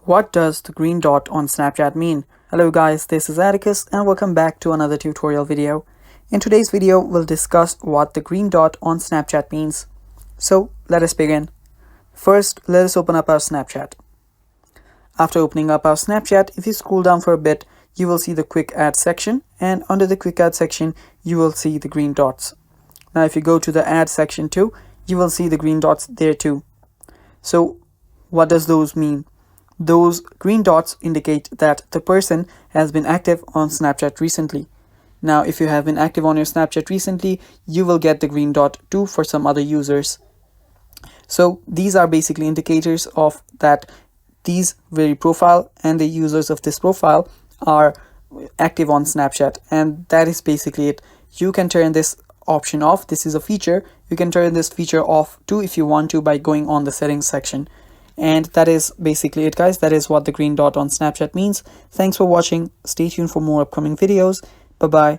What does the green dot on Snapchat mean? Hello guys, this is Atticus and welcome back to another tutorial video. In today's video, we'll discuss what the green dot on Snapchat means. So let us begin. First, let us open up our Snapchat. After opening up our Snapchat, if you scroll down for a bit, you will see the quick add section, and under the quick add section, you will see the green dots. Now if you go to the add section too, you will see the green dots there too. So what does those mean? Those green dots indicate that the person has been active on Snapchat recently. Now, if you have been active on your Snapchat recently, you will get the green dot too for some other users. So these are basically indicators of that these very profile and the users of this profile are active on Snapchat, and that is basically it. You can turn this option off. This is a feature. You can turn this feature off too if you want to by going on the settings section. And that is basically it, guys. That is what the green dot on Snapchat means. Thanks for watching. Stay tuned for more upcoming videos. Bye bye.